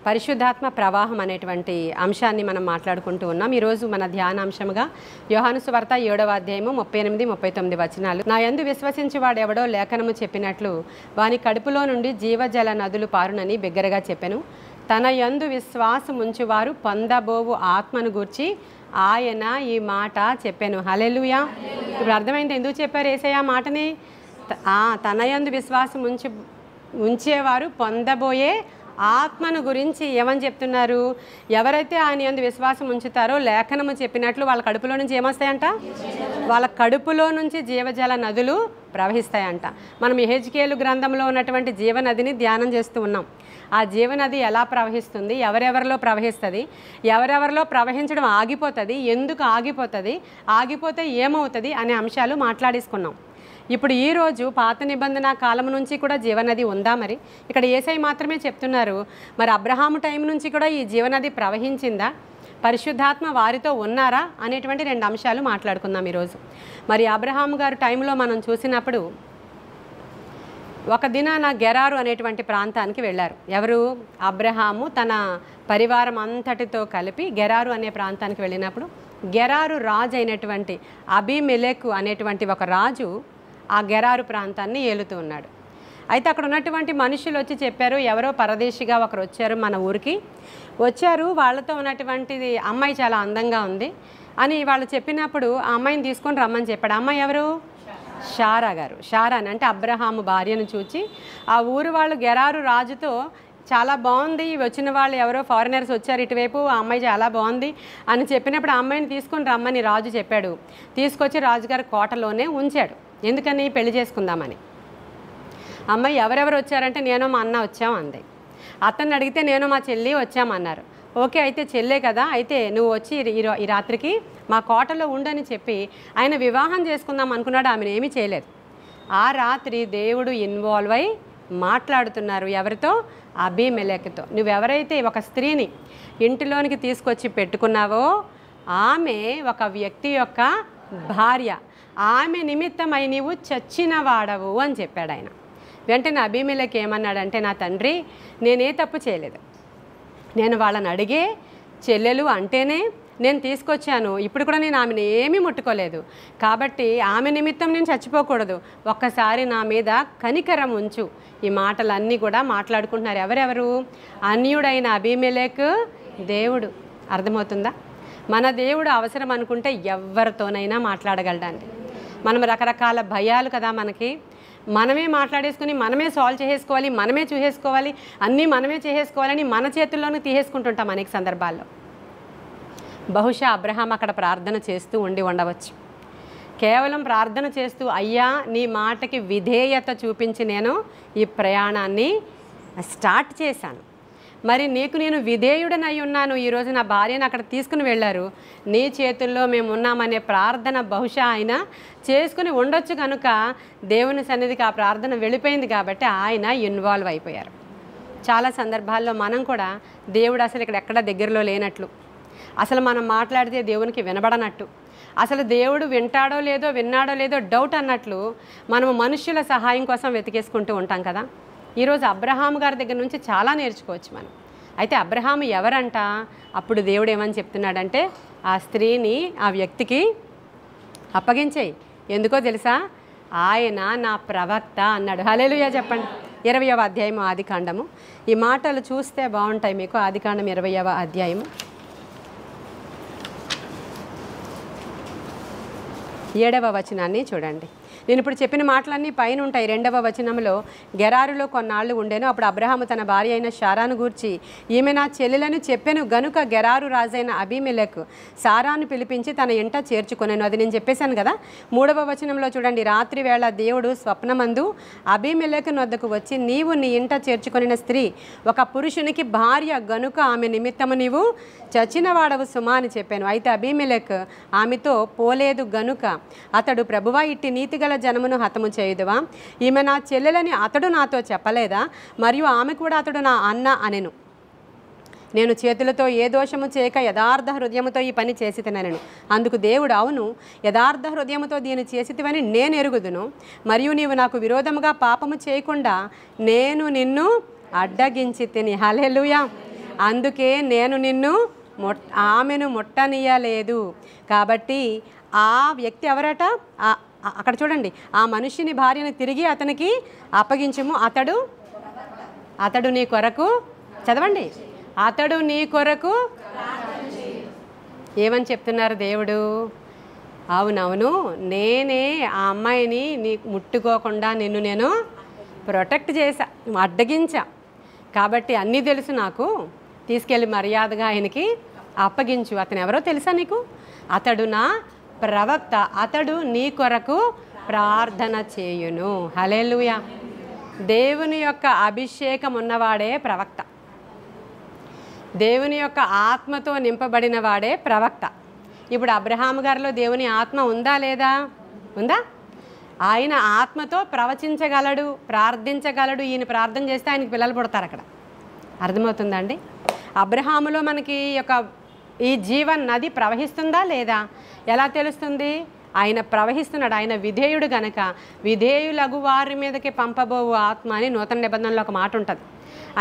పరిశుద్ధాత్మ ప్రవాహం అనేటువంటి అంశాన్ని మనం మాట్లాడుకుంటూ ఉన్నాం. ఈరోజు మన ధ్యానాంశముగా యోహాను సువార్త 7వ అధ్యాయము 38, 39 వచనాలు. నా యందు విశ్వసించి వాడెవడో లేఖనము చెప్పినట్లు వాని కడుపులో నుండి జీవజల నదులు పారునని బిగ్గరగా చెప్పెను. తన యందు విశ్వాసముంచువారు పొందబోవు ఆత్మను గూర్చి ఆయన ఈ మాట చెప్పాను. హల్లెలూయా. ఇప్పుడు అర్థమైంది ఎందుకు చెప్పారు యేసయ్య మాటని. తన యందు విశ్వాసం ఉంచేవారు పొందబోయే ఆత్మను గురించి ఏమని చెప్తున్నారు? ఎవరైతే ఆయన యందు విశ్వాసం ఉంచుతారో లేఖనము చెప్పినట్లు వాళ్ళ కడుపులో నుంచి ఏమొస్తాయంట? వాళ్ళ కడుపులో నుంచి జీవజల నదులు ప్రవహిస్తాయంట. మనం యెహెజ్కేలు గ్రంథంలో ఉన్నటువంటి జీవనదిని ధ్యానం చేస్తూ ఉన్నాం. ఆ జీవనది ఎలా ప్రవహిస్తుంది, ఎవరెవరిలో ప్రవహిస్తుంది, ఎవరెవరిలో ప్రవహించడం ఆగిపోతుంది, ఎందుకు ఆగిపోతుంది, ఆగిపోతే ఏమవుతుంది అనే అంశాలు మాట్లాడేసుకున్నాం. ఇప్పుడు ఈరోజు పాత నిబంధన కాలం నుంచి కూడా జీవనది ఉందా? మరి ఇక్కడ యేసయ్య మాత్రమే చెప్తున్నారు. మరి అబ్రహాము టైం నుంచి కూడా ఈ జీవనది ప్రవహించిందా? పరిశుద్ధాత్మ వారితో ఉన్నారా అనేటువంటి 2 అంశాలు మాట్లాడుకుందాం ఈరోజు. మరి అబ్రహాము గారు టైంలో మనం చూసినప్పుడు ఒక దినాన గెరారు అనేటువంటి ప్రాంతానికి వెళ్ళారు. ఎవరు? అబ్రహాము తన పరివారం అంతటితో కలిపి గెరారు అనే ప్రాంతానికి వెళ్ళినప్పుడు గెరారు రాజు అయినటువంటి అబీమెలెకు అనేటువంటి ఒక రాజు ఆ గెరారు ప్రాంతాన్ని ఏలుతూ ఉన్నాడు. అయితే అక్కడ ఉన్నటువంటి మనుషులు వచ్చి చెప్పారు, ఎవరో పరదేశిగా ఒకరు వచ్చారు, మన ఊరికి వచ్చారు, వాళ్ళతో ఉన్నటువంటి అమ్మాయి చాలా అందంగా ఉంది అని వాళ్ళు చెప్పినప్పుడు ఆ అమ్మాయిని తీసుకొని రమ్మని చెప్పాడు. అమ్మాయి ఎవరు? షారా గారు. షారా అంటే అబ్రహాము భార్యను చూచి ఆ ఊరు వాళ్ళు గెరారు రాజుతో చాలా బాగుంది, వచ్చిన వాళ్ళు ఎవరో ఫారినర్స్ వచ్చారు ఇటువైపు, ఆ అమ్మాయి చాలా బాగుంది అని చెప్పినప్పుడు ఆ అమ్మాయిని తీసుకొని రమ్మని రాజు చెప్పాడు. తీసుకొచ్చి రాజుగారి కోటలోనే ఉంచాడు. ఎందుకని? పెళ్లి చేసుకుందామని. అమ్మాయి ఎవరెవరు వచ్చారంటే నేను మా అన్న వచ్చాం అంది. అతన్ని అడిగితే నేను మా చెల్లి వచ్చామన్నారు. ఓకే, అయితే చెల్లే కదా, అయితే నువ్వు వచ్చి ఈ రాత్రికి మా కోటలో ఉండని చెప్పి ఆయన వివాహం చేసుకుందాం అనుకున్నాడు. ఆమెను ఏమీ చేయలేదు. ఆ రాత్రి దేవుడు ఇన్వాల్వ్ అయి మాట్లాడుతున్నారు. ఎవరితో? అబీమెలెకుతో. నువ్వెవరైతే ఒక స్త్రీని ఇంటిలోనికి తీసుకొచ్చి పెట్టుకున్నావో ఆమె ఒక వ్యక్తి యొక్క భార్య, ఆమె నిమిత్తమై నీవు చచ్చిన వాడవు అని చెప్పాడు ఆయన. వెంటనే అబీమెలెకు ఏమన్నాడంటే, నా తండ్రి నేనే తప్పు చేయలేదు, నేను వాళ్ళని అడిగే చెల్లెలు అంటేనే నేను తీసుకొచ్చాను, ఇప్పుడు కూడా నేను ఆమెను ఏమీ ముట్టుకోలేదు, కాబట్టి ఆమె నిమిత్తం నేను చచ్చిపోకూడదు, ఒక్కసారి నా మీద కనికరం ఉంచు. ఈ మాటలన్నీ కూడా మాట్లాడుకుంటున్నారు. ఎవరెవరు? అన్యుడైన అబీమెలెకు దేవుడు. అర్థమవుతుందా? మన దేవుడు అవసరం అనుకుంటే ఎవరితోనైనా మాట్లాడగలడండి. మనం రకరకాల భయాలు కదా మనకి, మనమే మాట్లాడేసుకుని మనమే సాల్వ్ చేసేసుకోవాలి, మనమే చూసేసుకోవాలి, అన్నీ మనమే చేసేసుకోవాలని మన చేతుల్లోనూ తీసేసుకుంటుంటాం అనేక సందర్భాల్లో. బహుశా అబ్రహాం అక్కడ ప్రార్థన చేస్తూ ఉండవచ్చు. కేవలం ప్రార్థన చేస్తూ, అయ్యా నీ మాటకి విధేయత చూపించి నేను ఈ ప్రయాణాన్ని స్టార్ట్ చేశాను, మరి నీకు నేను విధేయుడనై ఉన్నాను, ఈరోజు నా భార్యను అక్కడ తీసుకుని వెళ్ళారు, నీ చేతుల్లో మేము ఉన్నామనే ప్రార్థన బహుశా ఆయన చేసుకుని ఉండొచ్చు. కనుక దేవుని సన్నిధికి ఆ ప్రార్థన వెళ్ళిపోయింది కాబట్టి ఆయన ఇన్వాల్వ్ అయిపోయారు. చాలా సందర్భాల్లో మనం కూడా దేవుడు అసలు ఇక్కడ ఎక్కడ దగ్గరలో లేనట్లు, అసలు మనం మాట్లాడితే దేవునికి వినబడనట్టు, అసలు దేవుడు వింటాడో లేదో విన్నాడో లేదో డౌట్ అన్నట్లు మనము మనుష్యుల సహాయం కోసం వెతికేసుకుంటూ ఉంటాం కదా. ఈరోజు అబ్రహాము గారి దగ్గర నుంచి చాలా నేర్చుకోవచ్చు మనం. అయితే అబ్రహాము ఎవరంట? అప్పుడు దేవుడు ఏమని చెప్తున్నాడంటే, ఆ స్త్రీని ఆ వ్యక్తికి అప్పగించేయి. ఎందుకో తెలుసా? ఆయన నా ప్రవక్త అన్నాడు. హల్లెలూయా చెప్పండి. 20వ అధ్యాయము ఆదికాండము. ఈ మాటలు చూస్తే బాగుంటాయి మీకు. ఆదికాండం 20వ అధ్యాయము 7వ వచనాన్ని చూడండి. నేను ఇప్పుడు చెప్పిన మాటలన్నీ పైన ఉంటాయి. 2వ వచనంలో గెరారులో కొన్నాళ్ళు ఉండేను. అప్పుడు అబ్రహాము తన భార్య అయిన షారాను గూర్చి, ఈమె నా చెల్లెలను చెప్పెను గనుక గెరారు రాజైన అబీమెలెకు సారాను పిలిపించి తన ఇంట చేర్చుకొనెను. అది నేను చెప్పేశాను కదా. 3వ వచనంలో చూడండి, రాత్రి వేళ దేవుడు స్వప్నమందు అబీమెలెకు నొద్దకు వచ్చి, నీవు నీ ఇంట చేర్చుకొనిన స్త్రీ ఒక పురుషునికి భార్య గనుక ఆమె నిమిత్తము నీవు చచ్చిన వాడవు సుమా అని చెప్పాను. అయితే అబీమెలెకు ఆమెతో పోలేదు గనుక అతడు, ప్రభువా ఇట్టి నీతిగల జనమును హతము చేయుదువా? ఈమె నా చెల్లెలని అతడు నాతో చెప్పలేదా? మరియు ఆమె కూడా అతడు నా అన్న అనెను. నేను చేతులతో ఏ దోషము చేయక యథార్థ హృదయముతో ఈ పని చేసి తినను. అందుకు దేవుడు, అవును యథార్థ హృదయముతో దీన్ని చేసితివని నేను ఎరుగుదును, మరియు నీవు నాకు విరోధముగా పాపము చేయకుండా నేను నిన్ను అడ్డగించి తిని. హల్లెలూయా. అందుకే నేను నిన్ను ఆమెను ముట్టనీయలేదు. కాబట్టి ఆ వ్యక్తి ఎవరట? అక్కడ చూడండి, ఆ మనుషుని భార్యను తిరిగి అతనికి అప్పగించుము, అతడు నీ కొరకు, చదవండి, అతడు నీ కొరకు ఏమని చెప్తున్నారు దేవుడు? అవునవును, నేనే ఆ అమ్మాయిని నీ ముట్టుకోకుండా నేను ప్రొటెక్ట్ చేశా, అడ్డగించా. కాబట్టి అన్నీ తెలుసు నాకు, తీసుకెళ్ళి మర్యాదగా ఆయనకి అప్పగించు. అతను ఎవరో తెలుసా నీకు? అతడు నా ప్రవక్త, అతడు నీ కొరకు ప్రార్థన చేయును. హల్లెలూయా. దేవుని యొక్క అభిషేకం ఉన్నవాడే ప్రవక్త, దేవుని యొక్క ఆత్మతో నింపబడిన వాడే ప్రవక్త. ఇప్పుడు అబ్రహాము గారిలో దేవుని ఆత్మ ఉందా లేదా? ఉందా? ఆయన ఆత్మతో ప్రవచించగలడు, ప్రార్థించగలడు. ఈయన ప్రార్థన చేస్తే ఆయనకి పిల్లలు పుడతారు. అక్కడ అర్థమవుతుందండి? అబ్రహాములో మనకి ఈ జీవన్ నది ప్రవహిస్తుందా లేదా? ఎలా తెలుస్తుంది? ఆయన ప్రవహిస్తున్నాడు. ఆయన విధేయుడు గనక విధేయులగు వారి మీదకి పంపబోవు ఆత్మ అని నూతన నిబంధనలో ఒక మాట ఉంటుంది.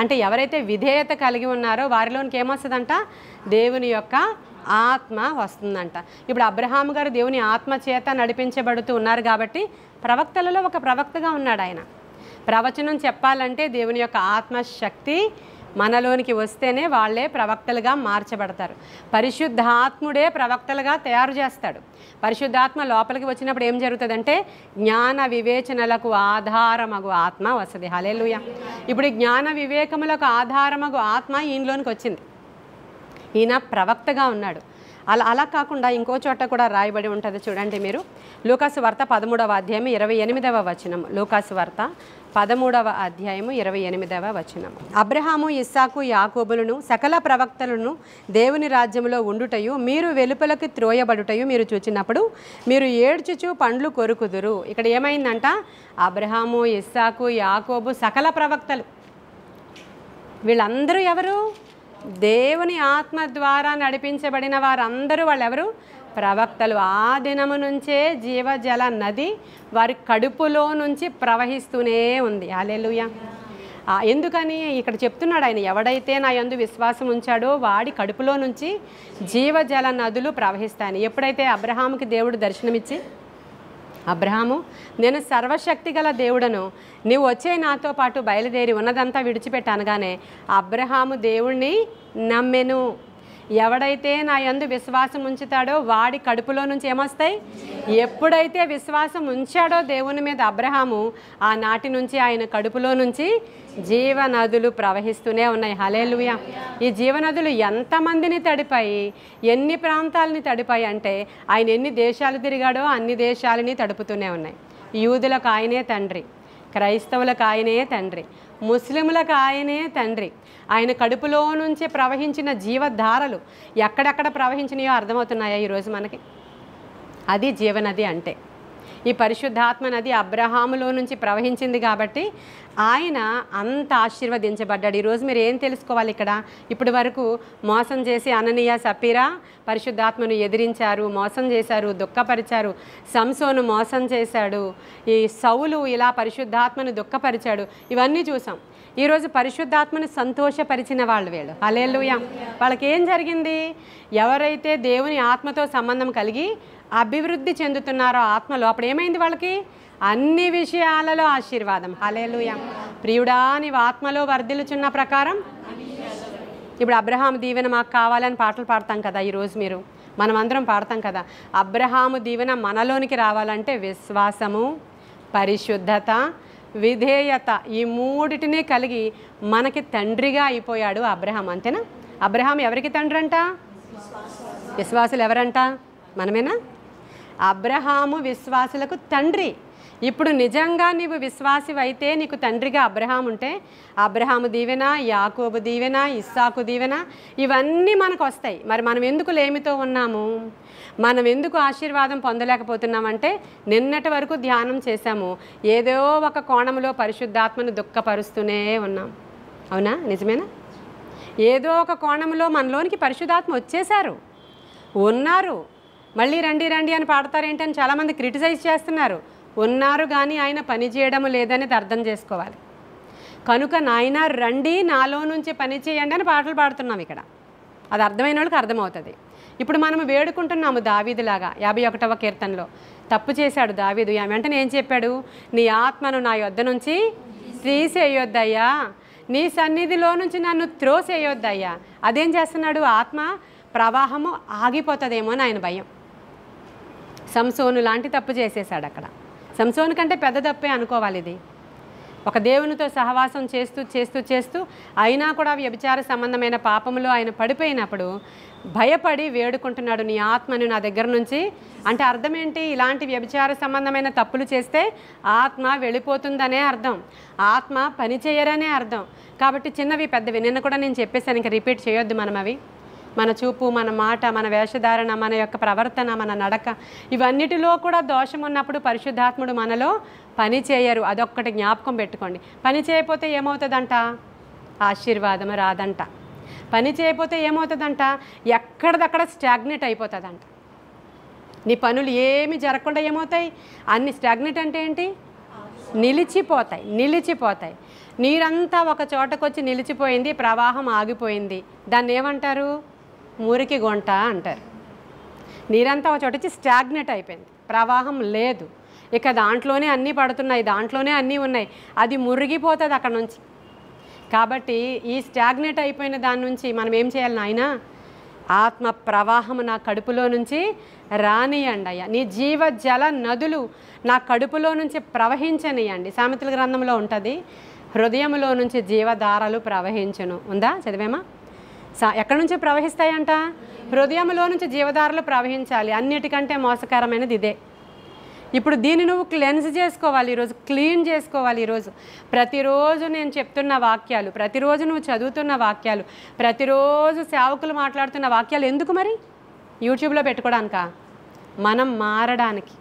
అంటే ఎవరైతే విధేయత కలిగి ఉన్నారో వారిలోనికి ఏమొస్తుందంట? దేవుని యొక్క ఆత్మ వస్తుందంట. ఇప్పుడు అబ్రహాము గారు దేవుని ఆత్మ చేత నడిపించబడుతూ ఉన్నారు కాబట్టి ప్రవక్తలలో ఒక ప్రవక్తగా ఉన్నాడు ఆయన. ప్రవచనం చెప్పాలంటే దేవుని యొక్క ఆత్మశక్తి మనలోనికి వస్తేనే వాళ్ళే ప్రవక్తలుగా మార్చబడతారు. పరిశుద్ధాత్ముడే ప్రవక్తలుగా తయారు చేస్తాడు. పరిశుద్ధాత్మ లోపలికి వచ్చినప్పుడు ఏం జరుగుతుందంటే జ్ఞాన వివేచనలకు ఆధారమగు ఆత్మ వస్తుంది. హల్లెలూయా. ఇప్పుడు జ్ఞాన వివేకములకు ఆధారమగు ఆత్మ ఈయనలోనికి వచ్చింది. ఈయన ప్రవక్తగా ఉన్నాడు. అలా కాకుండా ఇంకో చోట కూడా రాయబడి ఉంటుంది, చూడండి మీరు. లూకాసు వార్త 13వ అధ్యాయం 28వ వచనం. లూకాసు వార్త 13వ అధ్యాయము 28వ వచనం. అబ్రహాము, ఇస్సాకు, యాకోబులను సకల ప్రవక్తలను దేవుని రాజ్యములో ఉండుటయు మీరు వెలుపలకి త్రోయబడుటయు మీరు చూచినప్పుడు మీరు ఏడ్చుచు పండ్లు కొరుకుదురు. ఇక్కడ ఏమైందంట? అబ్రహాము, ఇస్సాకు, యాకోబు సకల ప్రవక్తలు, వీళ్ళందరూ ఎవరు? దేవుని ఆత్మ ద్వారా నడిపించబడిన వారందరూ వాళ్ళెవరు? ప్రవక్తలు. ఆ దినము నుంచే జీవజల నది వారి కడుపులో నుంచి ప్రవహిస్తూనే ఉంది. హల్లెలూయా. ఎందుకని ఇక్కడ చెప్తున్నాడు ఆయన, ఎవడైతే నా యందు విశ్వాసం ఉంచాడో వాడి కడుపులో నుంచి జీవజల నదులు ప్రవహిస్తాయని. ఎప్పుడైతే అబ్రహాముకి దేవుడు దర్శనమిచ్చి, అబ్రహాము, నేను సర్వశక్తి గల దేవుడను, నీవు వచ్చే నాతో పాటు బయలుదేరి ఉన్నదంతా విడిచిపెట్టి అనగానే అబ్రహాము దేవుణ్ణి నమ్మెను. ఎవడైతే నా యందు విశ్వాసం ఉంచుతాడో వాడి కడుపులో నుంచి ఏమొస్తాయి? ఎప్పుడైతే విశ్వాసం ఉంచాడో దేవుని మీద అబ్రహాము, ఆనాటి నుంచి ఆయన కడుపులో నుంచి జీవనదులు ప్రవహిస్తూనే ఉన్నాయి. హల్లెలూయా. ఈ జీవనదులు ఎంతమందిని తడిపాయి, ఎన్ని ప్రాంతాలని తడిపాయి అంటే ఆయన ఎన్ని దేశాలు తిరిగాడో అన్ని దేశాలని తడుపుతూనే ఉన్నాయి. యూదులకు ఆయనే తండ్రి, క్రైస్తవులకు ఆయనే తండ్రి, ముస్లింలకు ఆయనే తండ్రి. ఆయన కడుపులో నుంచి ప్రవహించిన జీవధారలు ఎక్కడెక్కడ ప్రవహించినాయో అర్థమవుతున్నాయా ఈరోజు మనకి? అది జీవనది అంటే. ఈ పరిశుద్ధాత్మ నది అబ్రహాములో నుంచి ప్రవహించింది కాబట్టి ఆయన అంత ఆశీర్వదించబడ్డాడు. ఈరోజు మీరు ఏం తెలుసుకోవాలి ఇక్కడ? ఇప్పటి వరకు మోసం చేసి అననీయ, సపీరా పరిశుద్ధాత్మను ఎదిరించారు, మోసం చేశారు, దుఃఖపరిచారు. సంసోను మోసం చేశాడు, ఈ సౌలు ఇలా పరిశుద్ధాత్మను దుఃఖపరిచాడు. ఇవన్నీ చూసాం. ఈరోజు పరిశుద్ధాత్మను సంతోషపరిచిన వాళ్ళు వీళ్ళు. హల్లెలూయా. వాళ్ళకి ఏం జరిగింది? ఎవరైతే దేవుని ఆత్మతో సంబంధం కలిగి అభివృద్ధి చెందుతున్నారో ఆత్మలో, అప్పుడు ఏమైంది వాళ్ళకి? అన్ని విషయాలలో ఆశీర్వాదం. హల్లెలూయా. ప్రియుడా నీవు ఆత్మలో వర్ధిల్లుచున్న ప్రకారం. ఇప్పుడు అబ్రహాము దీవెన మాకు కావాలని పాటలు పాడతాం కదా ఈరోజు, మనం అందరం పాడతాం కదా. అబ్రహాము దీవెన మనలోనికి రావాలంటే విశ్వాసము, పరిశుద్ధత, విధేయత, ఈ మూడిటిని కలిగి మనకి తండ్రిగా అయిపోయాడు అబ్రహాం. అంతేనా? అబ్రహాం ఎవరికి తండ్రి అంట? విశ్వాసులు ఎవరంట? మనమేనా? అబ్రహాము విశ్వాసులకు తండ్రి. ఇప్పుడు నిజంగా నీవు విశ్వాసివైతే నీకు తండ్రిగా అబ్రహాం ఉంటే అబ్రహాము దీవెన, యాకోబు దీవెన, ఇస్సాకు దీవెన ఇవన్నీ మనకు వస్తాయి. మరి మనం ఎందుకు లేమితో ఉన్నాము? మనం ఎందుకు ఆశీర్వాదం పొందలేకపోతున్నామంటే నిన్నటి వరకు ధ్యానం చేశాము, ఏదో ఒక కోణంలో పరిశుద్ధాత్మను దుఃఖపరుస్తూనే ఉన్నాం. అవునా? నిజమేనా? ఏదో ఒక కోణంలో మనలోనికి పరిశుద్ధాత్మ వచ్చేశారు, ఉన్నారు. మళ్ళీ రండి రండి అని పాడతారేంటని చాలామంది క్రిటిసైజ్ చేస్తున్నారు. ఉన్నారు కానీ ఆయన పని చేయడం లేదనేది అర్థం చేసుకోవాలి. కనుక నాయన రండి నాలో నుంచి పని చేయండి అని పాటలు పాడుతున్నాం ఇక్కడ. అది అర్థమైన వాళ్ళకి అర్థమవుతుంది. ఇప్పుడు మనం వేడుకుంటున్నాము దావీదులాగా 51వ కీర్తనలో తప్పు చేశాడు దావీదు. వెంటనే ఏం చెప్పాడు? నీ ఆత్మను నా యొద్ద నుంచి తీసేయొద్దయ్యా, నీ సన్నిధిలో నుంచి నన్ను త్రోసేయొద్దయ్యా. అదేం చేస్తున్నాడు? ఆత్మ ప్రవాహము ఆగిపోతుందేమో అని ఆయన భయం. సంసోను లాంటి తప్పు చేసేసాడు అక్కడ. సంసోను కంటే పెద్ద తప్పే అనుకోవాలి ఇది. ఒక దేవునితో సహవాసం చేస్తూ చేస్తూ చేస్తూ అయినా కూడా వ్యభిచార సంబంధమైన పాపంలో ఆయన పడిపోయినప్పుడు భయపడి వేడుకుంటున్నాడు, నీ ఆత్మను నా దగ్గర నుంచి. అంటే అర్థం ఏంటి? ఇలాంటి వ్యభిచార సంబంధమైన తప్పులు చేస్తే ఆత్మ వెళ్ళిపోతుందనే అర్థం, ఆత్మ పని చేయరనే అర్థం. కాబట్టి చిన్నవి పెద్దవి నిన్న కూడా నేను చెప్పేసాను, ఇంకా రిపీట్ చేయొద్దు మనం అవి. మన చూపు, మన మాట, మన వేషధారణ, మన యొక్క ప్రవర్తన, మన నడక, ఇవన్నిటిలో కూడా దోషం ఉన్నప్పుడు పరిశుద్ధాత్ముడు మనలో పని చేయరు. అదొక్కటి జ్ఞాపకం పెట్టుకోండి. పని చేయకపోతే ఏమవుతుందంట? ఆశీర్వాదం రాదంట. పని చేయకపోతే ఏమవుతుందంట? ఎక్కడిదక్కడ స్టాగ్నేట్ అయిపోతుందంట. నీ పనులు ఏమి జరగకుండా ఏమవుతాయి? అన్ని స్టాగ్నేట్ అంటే ఏంటి? నిలిచిపోతాయి. నిలిచిపోతాయి. నీరంతా ఒక చోటకొచ్చి నిలిచిపోయింది, ప్రవాహం ఆగిపోయింది. దాన్ని ఏమంటారు? మురికి గుంట అంటారు. నీరంతా ఒక చోట వచ్చి స్టాగ్నేట్ అయిపోయింది, ప్రవాహం లేదు. ఇక దాంట్లోనే అన్నీ పడుతున్నాయి, దాంట్లోనే అన్నీ ఉన్నాయి, అది మురిగిపోతుంది అక్కడ నుంచి. కాబట్టి ఈ స్టాగ్నేట్ అయిపోయిన దాని నుంచి మనం ఏం చేయాలి? నాయన ఆత్మ ప్రవాహము నా కడుపులో నుంచి రానియండి అయ్యా, నీ జీవ జల నదులు నా కడుపులో నుంచి ప్రవహించనియండి. సామెతల గ్రంథంలో ఉంటుంది, హృదయంలో నుంచి జీవధారలు ప్రవహించును. ఉందా? చదివేమా? ఎక్కడి నుంచి ప్రవహిస్తాయంట? హృదయంలో నుంచి జీవధారలు ప్రవహించాలి. అన్నిటికంటే మోసకరమైనది ఇదే. ఇప్పుడు దీన్ని నువ్వు క్లెన్స్ చేసుకోవాలి, ఈరోజు క్లీన్ చేసుకోవాలి. ఈరోజు ప్రతిరోజు నేను చెప్తున్న వాక్యాలు, ప్రతిరోజు నువ్వు చదువుతున్న వాక్యాలు, ప్రతిరోజు సేవకులు మాట్లాడుతున్న వాక్యాలు ఎందుకు మరి? యూట్యూబ్లో పెట్టుకోవడానికా? మనం మారడానికి,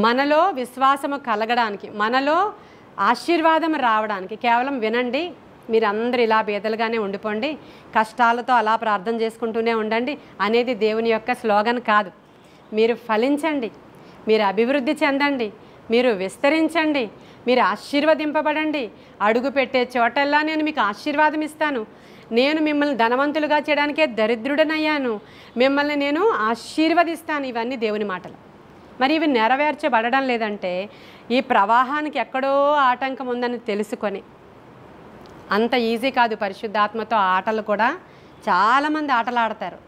మనలో విశ్వాసము కలగడానికి, మనలో ఆశీర్వాదం రావడానికి. కేవలం వినండి, మీరందరూ ఇలా బేదలుగానే ఉండిపోండి, కష్టాలతో అలా ప్రార్థన చేసుకుంటూనే ఉండండి అనేది దేవుని యొక్క స్లోగన్ కాదు. మీరు ఫలించండి, మీరు అభివృద్ధి చెందండి, మీరు విస్తరించండి, మీరు ఆశీర్వదింపబడండి. అడుగు పెట్టే చోటల్లా నేను మీకు ఆశీర్వాదం ఇస్తాను. నేను మిమ్మల్ని ధనవంతులుగా చేయడానికే దరిద్రుడనయ్యాను, మిమ్మల్ని నేను ఆశీర్వదిస్తాను. ఇవన్నీ దేవుని మాటలు. మరి ఇవి నెరవేర్చబడడం లేదంటే ఈ ప్రవాహానికి ఎక్కడో ఆటంకం ఉందని తెలుసుకొని, అంత ఈజీ కాదు. పరిశుద్ధాత్మతో ఆటలు కూడా చాలామంది ఆటలు ఆడతారు.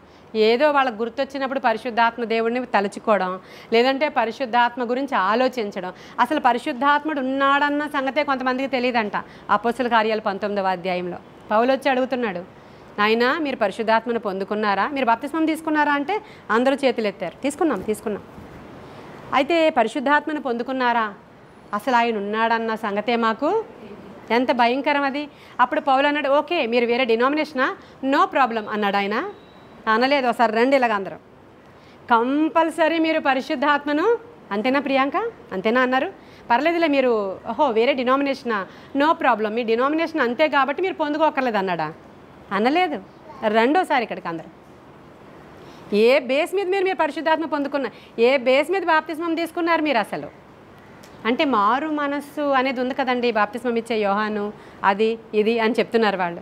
ఏదో వాళ్ళకు గుర్తొచ్చినప్పుడు పరిశుద్ధాత్మ దేవుడిని తలుచుకోవడం, లేదంటే పరిశుద్ధాత్మ గురించి ఆలోచించడం. అసలు పరిశుద్ధాత్ముడు ఉన్నాడన్న సంగతే కొంతమందికి తెలియదంట. అపోస్తుల కార్యాలు 19వ అధ్యాయంలో పౌలు వచ్చి అడుగుతున్నాడు, నాయన మీరు పరిశుద్ధాత్మను పొందుకున్నారా, మీరు బాప్తిస్మం తీసుకున్నారా అంటే అందరూ చేతులు ఎత్తారు. తీసుకున్నాం. అయితే పరిశుద్ధాత్మను పొందుకున్నారా? అసలు ఆయన ఉన్నాడన్న సంగతే మాకు ఎంత భయంకరం అది. అప్పుడు పౌలు అన్నాడు, ఓకే మీరు వేరే డినామినేషనా, నో ప్రాబ్లం అన్నాడు. ఆయన అనలేదు, ఒకసారి రండి ఇలాగ అందరూ, కంపల్సరీ మీరు పరిశుద్ధాత్మను, అంతేనా ప్రియాంక, అంతేనా అన్నారు. పర్లేదులే మీరు వేరే డినామినేషనా, నో ప్రాబ్లం, మీ డినామినేషన్ అంతే కాబట్టి మీరు పొందుకోకర్లేదు అన్నాడా? అనలేదు. రెండోసారి ఇక్కడికి అందరూ ఏ బేస్ మీద మీరు పరిశుద్ధాత్మ పొందుకున్నారు, ఏ బేస్ మీద బాప్తిస్మం తీసుకున్నారు మీరు అసలు అంటే? మారు మనస్సు అనేది ఉంది కదండి, బాప్తిస్మం ఇచ్చే యోహాను అది ఇది అని చెప్తున్నారు వాళ్ళు.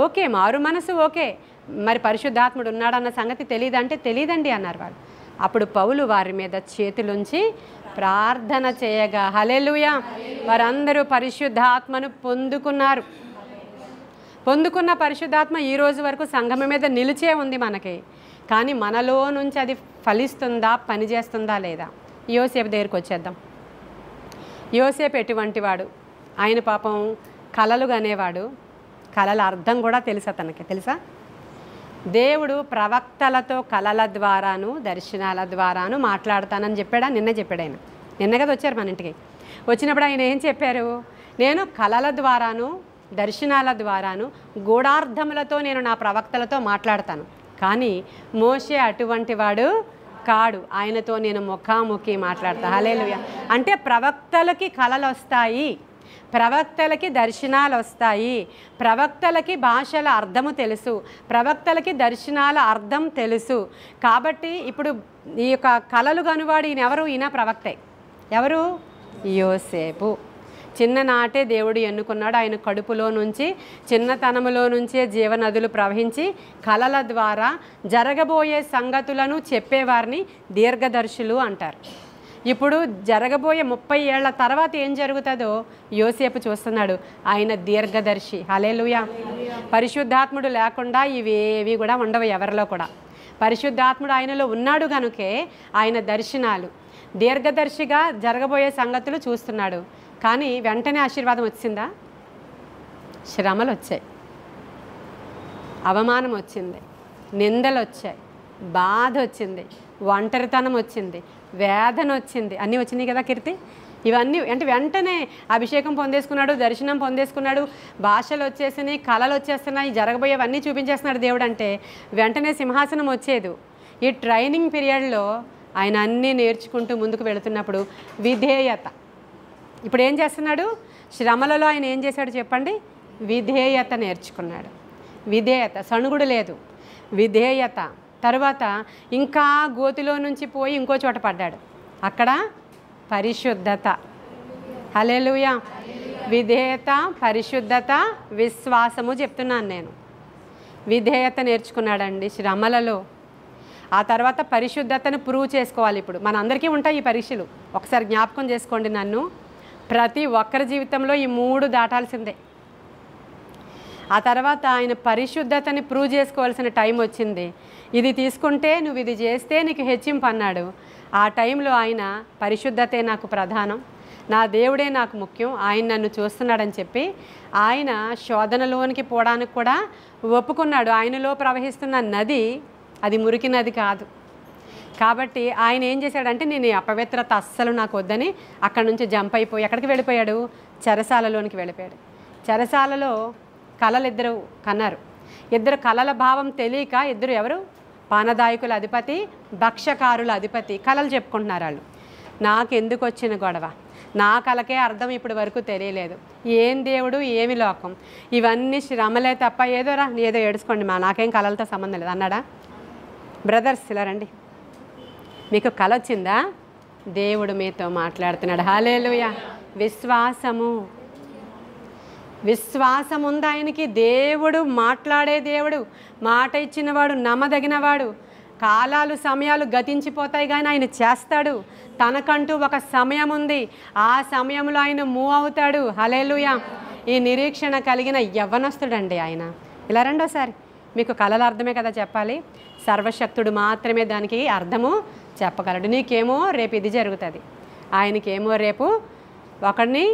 ఓకే మారు మనస్సు ఓకే, మరి పరిశుద్ధాత్ముడు ఉన్నాడన్న సంగతి తెలియదంటే తెలియదండి అన్నారు వాళ్ళు. అప్పుడు పౌలు వారి మీద చేతులుంచి ప్రార్థన చేయగా, హల్లెలూయా, వారందరూ పరిశుద్ధాత్మను పొందుకున్నారు. పొందుకున్న పరిశుద్ధాత్మ ఈ రోజు వరకు సంఘం మీద నిలిచే ఉంది మనకి. కానీ మనలో నుంచి అది ఫలిస్తుందా, పనిచేస్తుందా లేదా? యోసేపు దగ్గరికి వచ్చేద్దాం. యోసేపు ఎటువంటి వాడు? ఆయన పాపం కలలు కనేవాడు. కలల అర్థం కూడా తెలుసా తనకి? తెలుసా? దేవుడు ప్రవక్తలతో కలల ద్వారాను దర్శనాల ద్వారాను మాట్లాడతానని చెప్పాడా? నిన్న చెప్పాడు ఆయన. నిన్న కదా వచ్చారు మన ఇంటికి. వచ్చినప్పుడు ఆయన ఏం చెప్పారు? నేను కలల ద్వారాను దర్శనాల ద్వారాను గూఢార్థములతో నేను నా ప్రవక్తలతో మాట్లాడతాను. కానీ మోషే అటువంటి వాడు కాడు, ఆయనతో నేను ముఖాముఖి మాట్లాడతా. హల్లెలూయా. అంటే ప్రవక్తలకి కలలు వస్తాయి, ప్రవక్తలకి దర్శనాలు వస్తాయి, ప్రవక్తలకి భాషల అర్థము తెలుసు, ప్రవక్తలకి దర్శనాల అర్థం తెలుసు. కాబట్టి ఇప్పుడు ఈ యొక్క కలలు కనువాడు ఈయన ఎవరు? ఈయన ప్రవక్తే. ఎవరు? యోసేపు. చిన్ననాటే దేవుడు ఎన్నుకున్నాడు. ఆయన కడుపులో నుంచి చిన్నతనములో నుంచే జీవనదులు ప్రవహించి కలల ద్వారా జరగబోయే సంగతులను చెప్పేవారిని దీర్ఘదర్శులు అంటారు. ఇప్పుడు జరగబోయే 30 ఏళ్ల తర్వాత ఏం జరుగుతుందో యోసేపు చూస్తున్నాడు. ఆయన దీర్ఘదర్శి. హల్లెలూయా. పరిశుద్ధాత్ముడు లేకుండా ఇవేవి కూడా ఉండవు ఎవరిలో కూడా. పరిశుద్ధాత్ముడు ఆయనలో ఉన్నాడు కనుకే ఆయన దర్శనాలు. దీర్ఘదర్శిగా జరగబోయే సంగతులు చూస్తున్నాడు. కానీ వెంటనే ఆశీర్వాదం వచ్చిందా? శ్రమలు వచ్చాయి, అవమానం వచ్చింది, నిందలు వచ్చాయి, బాధ వచ్చింది, ఒంటరితనం వచ్చింది, వేదన వచ్చింది, అన్నీ వచ్చినాయి కదా కీర్తి. ఇవన్నీ అంటే వెంటనే అభిషేకం పొందేసుకున్నాడు, దర్శనం పొందేసుకున్నాడు, భాషలు వచ్చేసినాయి, కళలు వచ్చేస్తున్నాయి, జరగబోయేవన్నీ చూపించేస్తున్నాడు దేవుడు. అంటే వెంటనే సింహాసనం వచ్చేది. ఈ ట్రైనింగ్ పీరియడ్లో ఆయన అన్నీ నేర్చుకుంటూ ముందుకు వెళుతున్నప్పుడు విధేయత. ఇప్పుడు ఏం చేస్తున్నాడు? శ్రమలలో ఆయన ఏం చేశాడు చెప్పండి? విధేయత నేర్చుకున్నాడు. విధేయత, సణుగుడు లేదు, విధేయత. తర్వాత ఇంకా గోతిలో నుంచి పోయి ఇంకో చోట పడ్డాడు. అక్కడ పరిశుద్ధత. హల్లెలూయా. విధేయత, పరిశుద్ధత, విశ్వాసము చెప్తున్నాను నేను. విధేయత నేర్చుకున్నాడండి శ్రమలలో. ఆ తర్వాత పరిశుద్ధతను ప్రూవ్ చేసుకోవాలి. ఇప్పుడు మనందరికీ ఉంటాయి ఈ పరీక్షలు. ఒకసారి జ్ఞాపకం చేసుకోండి నన్ను. ప్రతి ఒక్కరి జీవితంలో ఈ 3 దాటాల్సిందే. ఆ తర్వాత ఆయన పరిశుద్ధతని ప్రూవ్ చేసుకోవాల్సిన టైం వచ్చింది. ఇది తీసుకుంటే నువ్వు ఇది చేస్తే నీకు హెచ్చింపు అన్నాడు. ఆ టైంలో ఆయన పరిశుద్ధతే నాకు ప్రధానం, నా దేవుడే నాకు ముఖ్యం, ఆయన నన్ను చూస్తున్నాడని చెప్పి ఆయన శోధనలోనికి పోవడానికి కూడా ఒప్పుకున్నాడు. ఆయనలో ప్రవహిస్తున్న నది అది మురికి నది కాదు. కాబట్టి ఆయన ఏం చేశాడంటే నేను అపవిత్రత అస్సలు నాకు వద్దని అక్కడి నుంచి జంప్ అయిపోయి ఎక్కడికి వెళ్ళిపోయాడు? చెరసాలలోనికి వెళ్ళిపోయాడు. చెరసాలలో కలలు ఇద్దరు కన్నారు. ఇద్దరు కలల భావం తెలియక ఇద్దరు ఎవరు? పానదాయకుల అధిపతి, భక్ష్యకారుల అధిపతి కలలు చెప్పుకుంటున్నారు. వాళ్ళు నాకెందుకు వచ్చిన గొడవ, నా కలకే అర్థం ఇప్పటి వరకు తెలియలేదు, ఏం దేవుడు ఏమి లోకం, ఇవన్నీ శ్రమలే తప్ప ఏదో ఏడుచుకోండి మా నాకేం కలలతో సంబంధం లేదు అన్నాడా? బ్రదర్స్ ఇలా రండి, మీకు కల వచ్చిందా? దేవుడు మీతో మాట్లాడుతున్నాడు. హల్లెలూయా. విశ్వాసము, విశ్వాసం ఉంది ఆయనకి. దేవుడు మాట్లాడే దేవుడు, మాట ఇచ్చినవాడు, నమ్మదగినవాడు. కాలాలు సమయాలు గతించిపోతాయి కానీ ఆయన చేస్తాడు. తనకంటూ ఒక సమయం ఉంది, ఆ సమయంలో ఆయన మూవ్ అవుతాడు. హల్లెలూయా. ఈ నిరీక్షణ కలిగిన యవ్వనస్తుడండి ఆయన. ఇలా రెండోసారి మీకు కళల అర్థమే కదా చెప్పాలి. సర్వశక్తుడు మాత్రమే దానికి అర్థము చెప్పగలడు. నీకేమో రేపు ఇది జరుగుతుంది, ఆయనకేమో రేపు ఒకడిని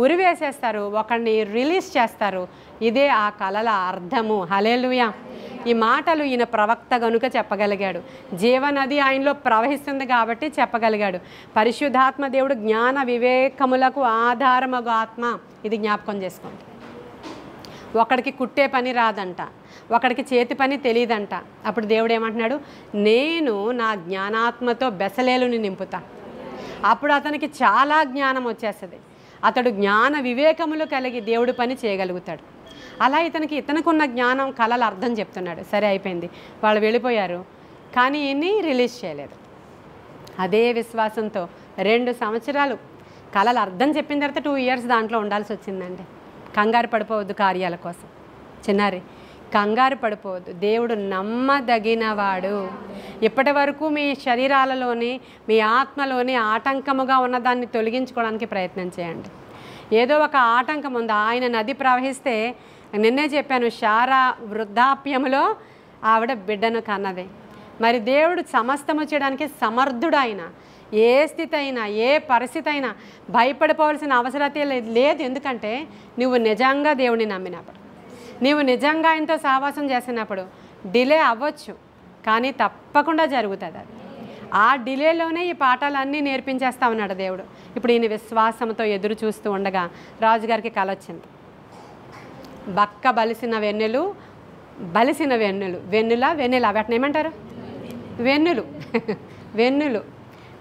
ఉరివేసేస్తారు, ఒకడిని రిలీజ్ చేస్తారు. ఇదే ఆ కళల అర్థము. హల్లెలూయా. ఈ మాటలు ఈయన ప్రవక్త గనుక చెప్పగలిగాడు. జీవనది ఆయనలో ప్రవహిస్తుంది కాబట్టి చెప్పగలిగాడు. పరిశుద్ధాత్మ దేవుడు జ్ఞాన వివేకములకు ఆధారమగు ఆత్మ. ఇది జ్ఞాపకం చేసుకోండి. ఒకడికి కుట్టే పని రాదంట, ఒకడికి చేతి పని తెలియదంట. అప్పుడు దేవుడు ఏమంటున్నాడు? నేను నా జ్ఞానాత్మతో బెసలేలుని నింపుతా. అప్పుడు అతనికి చాలా జ్ఞానం వచ్చేస్తుంది. అతడు జ్ఞాన వివేకములు కలిగి దేవుడి పని చేయగలుగుతాడు. అలా ఇతనుకున్న జ్ఞానం కళల అర్థం చెప్తున్నాడు. సరే అయిపోయింది, వాళ్ళు వెళ్ళిపోయారు. కానీ ఈయన్ని రిలీజ్ చేయలేదు. అదే విశ్వాసంతో 2 సంవత్సరాలు కళల అర్థం చెప్పిన తర్వాత 2 ఇయర్స్ దాంట్లో ఉండాల్సి వచ్చిందండి. కంగారు పడిపోవద్దు కార్యాల కోసం. చిన్నారి కంగారు పడిపోవద్దు. దేవుడు నమ్మదగినవాడు. ఇప్పటి వరకు మీ శరీరాలలోని మీ ఆత్మలోని ఆటంకముగా ఉన్నదాన్ని తొలగించుకోవడానికి ప్రయత్నం చేయండి. ఏదో ఒక ఆటంకం ఉంది. ఆయన నది ప్రవహిస్తే నిన్నే చెప్పాను, శారా వృద్ధాప్యములో ఆవిడ బిడ్డను కన్నది. మరి దేవుడు సమస్తము చేయడానికి సమర్థుడు. ఆయన ఏ స్థితి అయినా ఏ పరిస్థితి అయినా భయపడిపోవాల్సిన అవసరతే లేదు. ఎందుకంటే నువ్వు నిజంగా దేవుడిని నమ్మినప్పుడు, నీవు నిజంగా ఆయనతో సహవాసం చేసినప్పుడు డిలే అవ్వచ్చు కానీ తప్పకుండా జరుగుతుంది. అది ఆ డిలేలోనే ఈ పాఠాలన్నీ నేర్పించేస్తా ఉన్నాడు దేవుడు. ఇప్పుడు ఈయన విశ్వాసంతో ఎదురు చూస్తూ ఉండగా రాజుగారికి కల వచ్చింది. బక్క బలిసిన వెన్నులు, బలిసిన వెన్నులు, వెన్నెల వాటిని ఏమంటారు? వెన్నులు. వెన్నులు,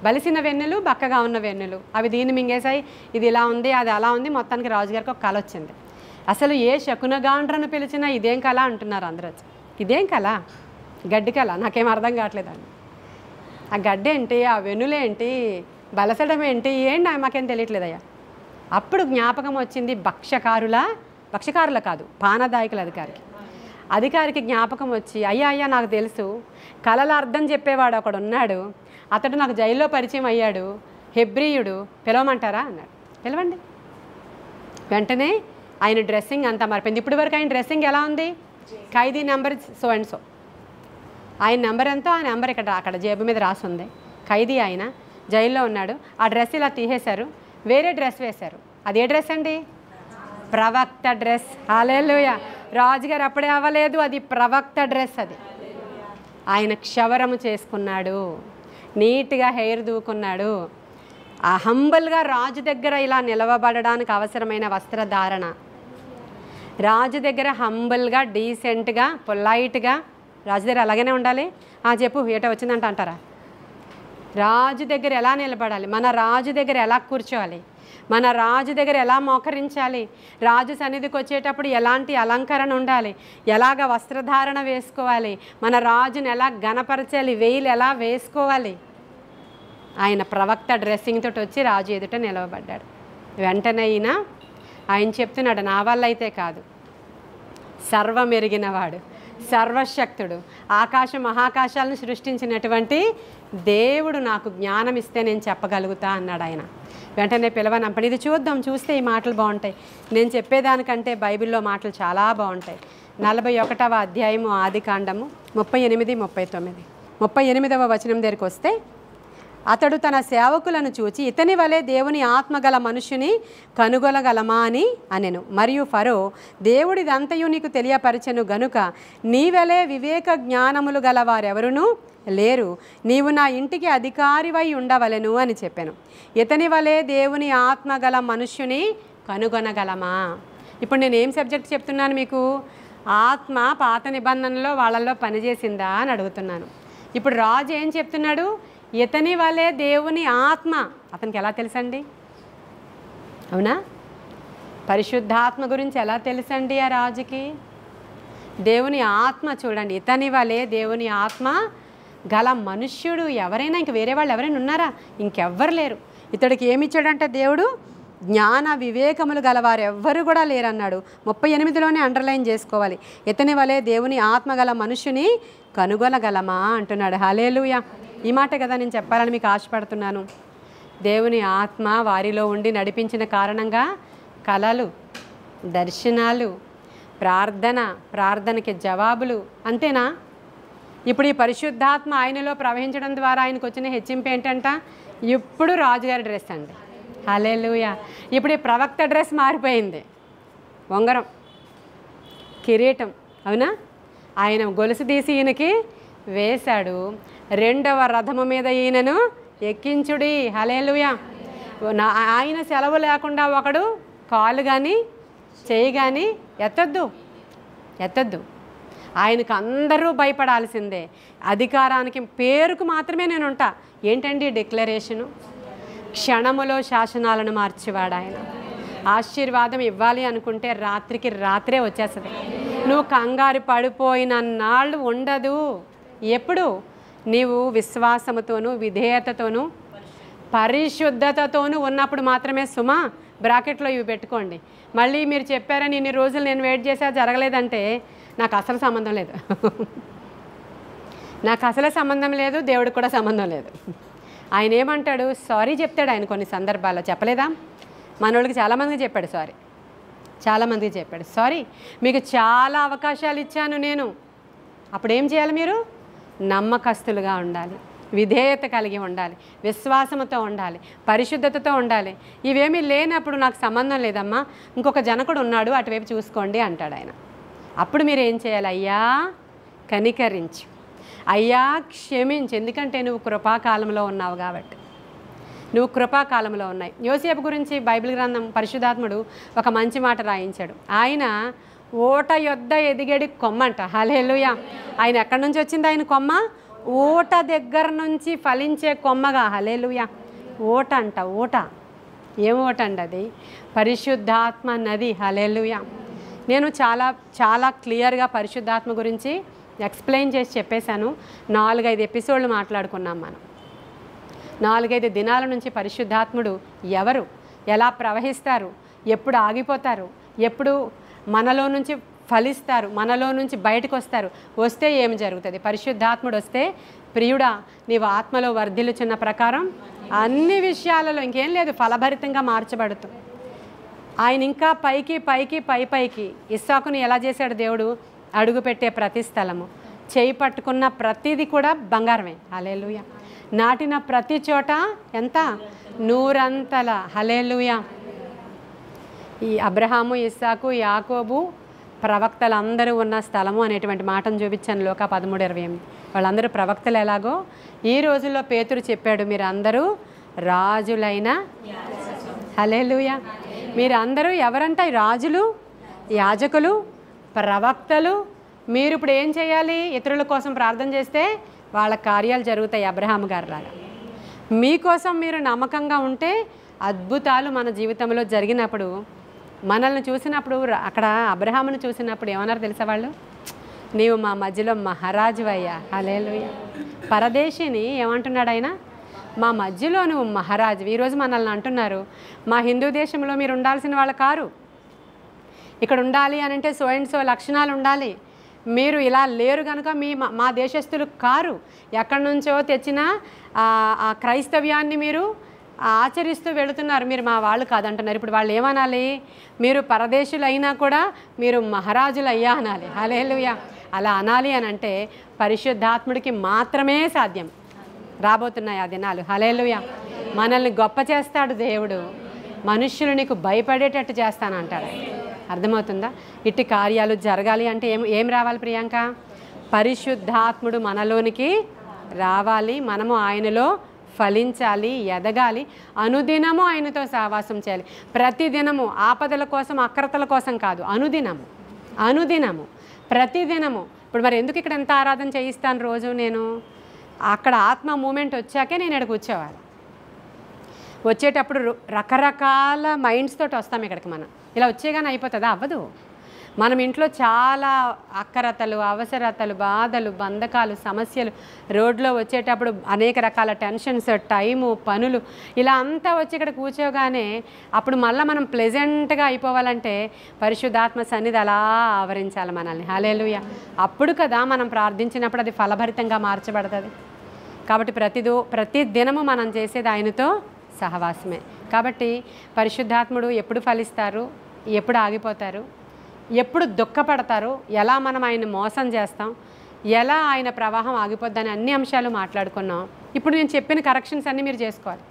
బలిసిన వెన్నులు, బక్కగా ఉన్న వెన్నులు, అవి దీన్ని మింగేశాయి. ఇది ఇలా ఉంది, అది అలా ఉంది. మొత్తానికి రాజుగారికి ఒక కల వచ్చింది. అసలు ఏ శకునగాండ్రను పిలిచినా ఇదేం కళ అంటున్నారు అందరూ. ఇదేం కళ? గడ్డి కళ? నాకేం అర్థం కావట్లేదండి. ఆ గడ్డి ఏంటి, ఆ వెన్నులేంటి, బలసడం ఏంటి, ఏంటి మాకేం తెలియట్లేదయ్యా. అప్పుడు జ్ఞాపకం వచ్చింది భక్ష్యకారుల కాదు, పానదాయకుల అధికారికి జ్ఞాపకం వచ్చి, అయ్యా నాకు తెలుసు, కలల అర్థం చెప్పేవాడు ఒకడు ఉన్నాడు, అతడు నాకు జైల్లో పరిచయం అయ్యాడు, హెబ్రీయుడు, పిలవమంటారా అన్నాడు. పిలవండి. వెంటనే ఆయన డ్రెస్సింగ్ అంతా మారిపోయింది. ఇప్పటి వరకు ఆయన డ్రెస్సింగ్ ఎలా ఉంది? ఖైదీ నెంబర్ సో అండ్ సో, ఆయన నెంబర్ ఎంతో ఆ నెంబర్ అక్కడ జేబు మీద రాసి ఉంది. ఖైదీ ఆయన జైల్లో ఉన్నాడు. ఆ డ్రెస్ ఇలా తీసేశారు, వేరే డ్రెస్ వేశారు. అదే డ్రెస్ అండి, ప్రవక్త డ్రెస్. హల్లెలూయా. రాజుగారు అప్పుడే అవ్వలేదు, అది ప్రవక్త డ్రెస్. అది ఆయన క్షవరము చేసుకున్నాడు, నీట్గా హెయిర్ దూకున్నాడు. ఆ హంబల్గా రాజు దగ్గర ఇలా నిలవబడడానికి అవసరమైన వస్త్రధారణ, రాజు దగ్గర హంబల్గా, డీసెంట్గా, పొలైట్గా, రాజు దగ్గర అలాగనే ఉండాలి. చెప్పు ఏటో వచ్చిందంట అంటారా? రాజు దగ్గర ఎలా నిలబడాలి, మన రాజు దగ్గర ఎలా కూర్చోవాలి, మన రాజు దగ్గర ఎలా మోకరించాలి, రాజు సన్నిధికి వచ్చేటప్పుడు ఎలాంటి అలంకరణ ఉండాలి, ఎలాగ వస్త్రధారణ వేసుకోవాలి, మన రాజుని ఎలా ఘనపరచాలి, వేయిలు ఎలా వేసుకోవాలి. ఆయన ప్రవక్త డ్రెస్సింగ్ తోటి వచ్చి రాజు ఎదుట నిలవబడ్డాడు. వెంటనే ఆయన చెప్తున్నాడు, నా వల్ల అయితే కాదు, సర్వమెరిగినవాడు, సర్వశక్తుడు, మహాకాశాలను సృష్టించినటువంటి దేవుడు నాకు జ్ఞానం ఇస్తే నేను చెప్పగలుగుతా అన్నాడు ఆయన. వెంటనే పిలవనంపని, ఇది చూస్తే ఈ మాటలు బాగుంటాయి. నేను చెప్పేదానికంటే బైబిల్లో మాటలు చాలా బాగుంటాయి. 41వ అధ్యాయము ఆదికాండము 38, 39. 38వ వచనం దగ్గరికి వస్తే, అతడు తన సేవకులను చూచి, ఇతని వలె దేవుని ఆత్మగల మనుష్యుని కనుగొనగలమా అని అనెను. మరియు ఫరో, దేవుడిదంతయు నీకు తెలియపరచెను గనుక నీవెలే వివేక జ్ఞానములు గల వారెవరునూ లేరు, నీవు నా ఇంటికి అధికారివై ఉండవలెను అని చెప్పాను. ఇతని వలె దేవుని ఆత్మగల మనుష్యుని కనుగొనగలమా? ఇప్పుడు నేను ఏం సబ్జెక్ట్ చెప్తున్నాను మీకు? ఆత్మ పాత నిబంధనలో వాళ్ళల్లో పనిచేసిందా అని అడుగుతున్నాను. ఇప్పుడు రాజు ఏం చెప్తున్నాడు? ఇతని వలె దేవుని ఆత్మ. అతనికి ఎలా తెలుసండి? అవునా? పరిశుద్ధాత్మ గురించి ఎలా తెలుసండి ఆ రాజుకి? దేవుని ఆత్మ చూడండి, ఇతని వలె దేవుని ఆత్మ గల మనుష్యుడు ఎవరైనా, ఇంక వేరే వాళ్ళు ఎవరైనా ఉన్నారా? ఇంకెవ్వరు లేరు. ఇతడికి ఏమి ఇచ్చాడంటే దేవుడు, జ్ఞాన వివేకములు గలవారు ఎవ్వరు కూడా లేరన్నాడు. 38లోనే అండర్లైన్ చేసుకోవాలి. ఇతని వలె దేవుని ఆత్మ గల మనుష్యుని కనుగొనగలమా అంటున్నాడు. హల్లెలూయా. ఈ మాట కదా నేను చెప్పాలని మీకు ఆశపడుతున్నాను. దేవుని ఆత్మ వారిలో ఉండి నడిపించిన కారణంగా కలలు, దర్శనాలు, ప్రార్థనకి జవాబులు. అంతేనా? ఇప్పుడు ఈ పరిశుద్ధాత్మ ఆయనలో ప్రవహించడం ద్వారా ఆయనకు వచ్చిన హెచ్చింపు ఏంటంట? ఇప్పుడు రాజుగారి డ్రెస్ అండి. హల్లెలూయా. ఇప్పుడు ఈ ప్రవక్త డ్రెస్ మారిపోయింది. ఉంగరం, కిరీటం. అవునా? ఆయన గొలుసు తీసి ఈయనకి వేశాడు. 2వ రథము మీద ఈయనను ఎక్కించుడి. హల్లెలూయా. ఆయన సెలవు లేకుండా ఒకడు కాలు కానీ చేయి కానీ ఎత్తద్దు. ఆయనకు అందరూ భయపడాల్సిందే. అధికారానికి పేరుకు మాత్రమే నేను ఉంటా. ఏంటండి డిక్లరేషను? క్షణములో శాసనాలను మార్చేవాడు ఆయన. ఆశీర్వాదం ఇవ్వాలి అనుకుంటే రాత్రికి రాత్రే వచ్చేస్తుంది. నువ్వు కంగారు పడిపోయిన నాళ్ళు ఉండదు. ఎప్పుడు? నీవు విశ్వాసముతోనూ, విధేయతతోనూ, పరిశుద్ధతతోనూ ఉన్నప్పుడు మాత్రమే. సుమా, బ్రాకెట్లో ఇవి పెట్టుకోండి. మళ్ళీ మీరు చెప్పారని ఇన్ని రోజులు నేను వెయిట్ చేసా జరగలేదంటే నాకు అసలు సంబంధం లేదు. నాకు అసలు సంబంధం లేదు, దేవుడికి కూడా సంబంధం లేదు. ఆయన ఏమంటాడు? సారీ చెప్తాడు ఆయన కొన్ని సందర్భాల్లో. చెప్పలేదా? మనోళ్ళకి చాలామందికి చెప్పాడు సారీ. చాలామందికి చెప్పాడు సారీ, మీకు చాలా అవకాశాలు ఇచ్చాను నేను. అప్పుడు ఏం చేయాలి? మీరు నమ్మకస్తులుగా ఉండాలి, విధేయత కలిగి ఉండాలి, విశ్వాసంతో ఉండాలి, పరిశుద్ధతతో ఉండాలి. ఇవేమీ లేనప్పుడు నాకు సంబంధం లేదమ్మా, ఇంకొక జనకుడు ఉన్నాడు, అటువైపు చూసుకోండి అంటాడు ఆయన. అప్పుడు మీరు ఏం చేయాలి? అయ్యా కనికరించు, అయ్యా క్షమించు. ఎందుకంటే నువ్వు కృపాకాలంలో ఉన్నావు కాబట్టి. నువ్వు కృపాకాలంలో ఉన్నాయి. యోసేపు గురించి బైబిల్ గ్రంథం పరిశుద్ధాత్ముడు ఒక మంచి మాట రాయించాడు. ఆయన ఓట యొద్ద ఎదిగడి కొమ్మంట. హల్లెలూయా. ఆయన ఎక్కడి నుంచి వచ్చింది ఆయన కొమ్మ? ఓట దగ్గర నుంచి ఫలించే కొమ్మగా. హల్లెలూయా. ఓట అంట. ఓట ఏం ఓట అండి? అది పరిశుద్ధాత్మ నది. హల్లెలూయా. నేను చాలా చాలా క్లియర్గా పరిశుద్ధాత్మ గురించి ఎక్స్ప్లెయిన్ చేసి చెప్పేశాను. 4-5 ఎపిసోడ్లు మాట్లాడుకున్నాం మనం. 4-5 దినాల నుంచి పరిశుద్ధాత్ముడు ఎవరు, ఎలా ప్రవహిస్తారు, ఎప్పుడు ఆగిపోతారు, ఎప్పుడు మనలో నుంచి ఫలిస్తారు, మనలో నుంచి బయటకు వస్తారు, వస్తే ఏమి జరుగుతుంది? పరిశుద్ధాత్ముడు వస్తే, ప్రియుడా నీవు ఆత్మలో వర్ధిల్లుచున్న ప్రకారం అన్ని విషయాలలో ఇంకేం లేదు, ఫలభరితంగా మార్చబడుతుంది. ఆయన ఇంకా పైకి పైకి పైకి ఇస్సాకుని ఎలా చేశాడు దేవుడు? అడుగుపెట్టే ప్రతి స్థలము, చేయి పట్టుకున్న ప్రతిది కూడా బంగారమే. హల్లెలూయా. నాటిన ప్రతి చోట ఎంత? 100 హల్లెలూయా. ఈ అబ్రహాము, ఇస్సాకు, యాకోబు ప్రవక్తలందరూ ఉన్న స్థలము అనేటువంటి మాటను చూపించాను లోకా 13:28. వాళ్ళందరూ ప్రవక్తలు. ఎలాగో ఈ రోజుల్లో పేతురు చెప్పాడు, మీరు అందరూ రాజులైన, హల్లెలూయా, మీరు అందరూ ఎవరంట? రాజులు, యాజకులు, ప్రవక్తలు. మీరు ఇప్పుడు ఏం చేయాలి? ఇతరుల కోసం ప్రార్థన చేస్తే వాళ్ళ కార్యాలు జరుగుతాయి. అబ్రహాము గారు లాగా మీకోసం మీరు నమ్మకంగా ఉంటే అద్భుతాలు మన జీవితంలో జరిగినప్పుడు, మనల్ని చూసినప్పుడు, అక్కడ అబ్రహామును చూసినప్పుడు ఏమన్నారు తెలుసా వాళ్ళు? నీవు మా మధ్యలో మహారాజు అయ్యా. హల్లెలూయా. పరదేశిని ఏమంటున్నాడు ఆయన? మా మధ్యలో నువ్వు మహారాజు. ఈరోజు మనల్ని అంటున్నారు, మా హిందూ దేశంలో మీరు ఉండాల్సిన వాళ్ళు కారు, ఇక్కడ ఉండాలి అని అంటే సో అండ్ సో లక్షణాలు ఉండాలి, మీరు ఇలా లేరు కనుక మా దేశస్తులు కారు, ఎక్కడి నుంచో తెచ్చిన ఆ క్రైస్తవ్యాన్ని మీరు ఆచరిస్తూ వెళుతున్నారు, మీరు మా వాళ్ళు కాదంటున్నారు. ఇప్పుడు వాళ్ళు ఏమనాలి? మీరు పరదేశులు అయినా కూడా మీరు మహారాజులు అయ్యా అనాలి. హల్లెలూయా. అలా అనాలి అని అంటే పరిశుద్ధాత్ముడికి మాత్రమే సాధ్యం. రాబోతున్నాయి ఆ దినాలు. హల్లెలూయా. మనల్ని గొప్ప చేస్తాడు దేవుడు, మనుష్యులు నీకు భయపడేటట్టు చేస్తానంటాడు. అర్థమవుతుందా? ఇట్టి కార్యాలు జరగాలి అంటే ఏం రావాలి ప్రియాంక? పరిశుద్ధాత్ముడు మనలోనికి రావాలి, మనము ఆయనలో ఫలించాలి, ఎదగాలి, అనుదినము ఆయనతో సహవాసం చేయాలి. ప్రతిదినము ఆపదల కోసం, అక్రతల కోసం కాదు, అనుదినము ప్రతిదినము. ఇప్పుడు మరి ఎందుకు ఇక్కడ ఎంత ఆరాధన చేయిస్తాను రోజు? నేను అక్కడ ఆత్మ మూమెంట్ వచ్చాకే నేను ఇక్కడ కూర్చోవాలి. వచ్చేటప్పుడు రకరకాల మైండ్స్ తోటి వస్తాం ఇక్కడికి. మనం ఇలా వచ్చేగానే అయిపోతుందా? అవ్వదు. మనం ఇంట్లో చాలా అక్కరతలు, అవసరతలు, బాధలు, బంధకాలు, సమస్యలు, రోడ్లో వచ్చేటప్పుడు అనేక రకాల టెన్షన్స్, టైము, పనులు, ఇలా అంతా వచ్చి ఇక్కడ కూర్చోగానే అప్పుడు మళ్ళీ మనం ప్లెజెంట్గా అయిపోవాలంటే పరిశుద్ధాత్మ సన్నిధి అలా ఆవరించాలి మనల్ని. హల్లెలూయా. అప్పుడు కదా మనం ప్రార్థించినప్పుడు అది ఫలభరితంగా మార్చబడుతుంది. కాబట్టి ప్రతి దినము మనం చేసేది ఆయనతో సహవాసమే. కాబట్టి పరిశుద్ధాత్ముడు ఎప్పుడు ఫలిస్తారు, ఎప్పుడు ఆగిపోతారు, ఎప్పుడు దుఃఖపడతారు, ఎలా మనం ఆయన మోసం చేస్తాం, ఎలా ఆయన ప్రవాహం ఆగిపోద్దని అన్ని అంశాలు మాట్లాడుకున్నాం. ఇప్పుడు నేను చెప్పిన కరెక్షన్స్ అన్నీ మీరు చేసుకోవాలి.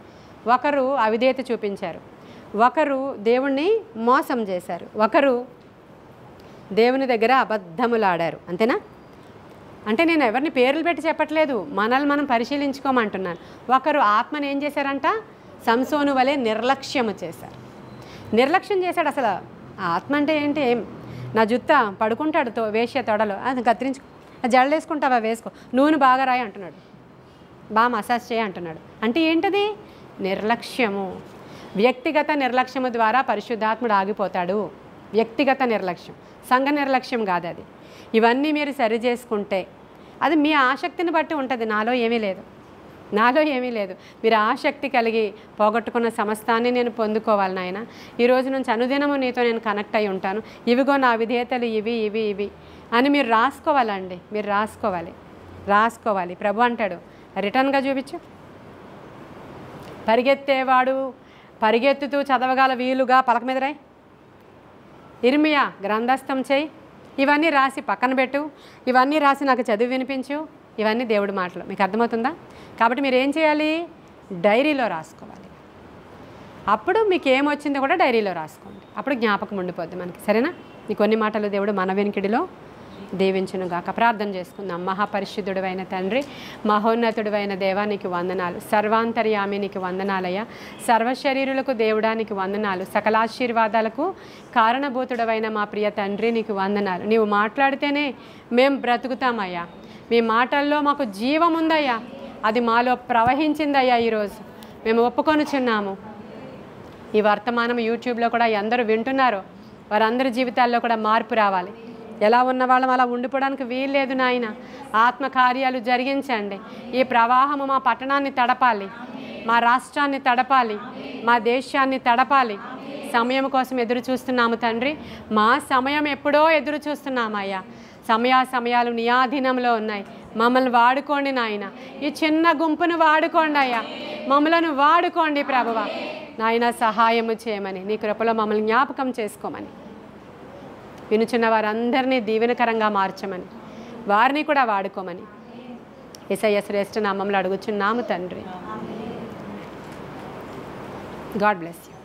ఒకరు అవిధేయత చూపించారు, ఒకరు దేవుణ్ణి మోసం చేశారు, ఒకరు దేవుని దగ్గర అబద్ధములాడారు. అంతేనా? అంటే నేను ఎవరిని పేర్లు పెట్టి చెప్పట్లేదు, మనల్ని మనం పరిశీలించుకోమంటున్నాను. ఒకరు ఆత్మని ఏం చేశారంట? సంసోను వలె నిర్లక్ష్యము చేశారు. నిర్లక్ష్యం చేశాడు. అసలు ఆత్మ అంటే ఏంటి? నా జుత్త పడుకుంటాడు వేశ్య తొడలో, అది కత్తిరించు, జడలేసుకుంటావా వేసుకో, నూనె బాగా రాయి అంటున్నాడు, బాగా మసాజ్ చేయి అంటున్నాడు. అంటే ఏంటది? నిర్లక్ష్యము. వ్యక్తిగత నిర్లక్ష్యము ద్వారా పరిశుద్ధాత్ముడు ఆగిపోతాడు. వ్యక్తిగత నిర్లక్ష్యం, సంఘ నిర్లక్ష్యం కాదు అది. ఇవన్నీ మీరు సరి చేసుకుంటే అది మీ ఆసక్తిని బట్టి ఉంటుంది. నాలో ఏమీ లేదు. మీరు ఆసక్తి కలిగి పోగొట్టుకున్న సమస్తాన్ని నేను పొందుకోవాలి నాయన, ఈ రోజు నుంచి అనుదినము నీతో నేను కనెక్ట్ అయి ఉంటాను, ఇవిగో నా విధేయతలు ఇవి అని మీరు రాసుకోవాలండి. మీరు రాసుకోవాలి. ప్రభు అంటాడు, రిటర్న్గా చూపించు. పరిగెత్తేవాడు పరిగెత్తుతూ చదవగల వీలుగా పలక మీద రాయి. ఇర్మియా గ్రంథస్థం చేయి. ఇవన్నీ రాసి పక్కన పెట్టు. ఇవన్నీ రాసి నాకు చదివి వినిపించు. ఇవన్నీ దేవుడి మాటలు. మీకు అర్థమవుతుందా? కాబట్టి మీరు ఏం చేయాలి? డైరీలో రాసుకోవాలి. అప్పుడు మీకు ఏమొచ్చిందో కూడా డైరీలో రాసుకోండి. అప్పుడు జ్ఞాపకం ఉండిపోద్ది మనకి. సరేనా? ఈ కొన్ని మాటలు దేవుడు మన వెనుకిడిలో దీవించును గాక. ప్రార్థన చేసుకుందాం. మహాపరిశుద్ధుడు అయిన తండ్రి, మహోన్నతుడు అయిన దేవానికి వందనాలు. సర్వాంతర్యామి నీకు వందనాలయ్యా. సర్వశరీరులకు దేవుడానికి వందనాలు. సకలాశీర్వాదాలకు కారణభూతుడవైన మా ప్రియ తండ్రి నీకు వందనాలు. నీవు మాట్లాడితేనే మేము బ్రతుకుతామయ్యా. మీ మాటల్లో మాకు జీవం ఉందయ్యా. అది మాలో ప్రవహించిందయ్యా. ఈరోజు మేము ఒప్పుకొనుచున్నాము. ఈ వర్తమానం యూట్యూబ్లో కూడా ఎందరూ వింటున్నారో వారందరి జీవితాల్లో కూడా మార్పు రావాలి. ఎలా ఉన్న వాళ్ళం అలా ఉండిపోవడానికి వీల్లేదు నాయన. ఆత్మకార్యాలు జరిగించండి. ఈ ప్రవాహము మా పట్టణాన్ని తడపాలి. మా రాష్ట్రాన్ని తడపాలి, మా దేశాన్ని తడపాలి. సమయం కోసం ఎదురు చూస్తున్నాము తండ్రి. మా సమయం ఎప్పుడో ఎదురు చూస్తున్నామయ్యా. సమయాలు నీ ఆధీనంలో ఉన్నాయి. మమ్మల్ని వాడుకోండి నాయన. ఈ చిన్న గుంపును వాడుకోండి అయ్యా. మమ్మలను వాడుకోండి ప్రభువా. నాయన సహాయము చేయమని, నీ కృపలో మమ్మల్ని జ్ఞాపకం చేసుకోమని, వినుచున్న వారందరినీ దీవెనకరంగా మార్చమని, వారిని కూడా వాడుకోమని యేసయ్య శ్రేష్ఠ నామములో అడుగుచున్నాము తండ్రి. God bless you.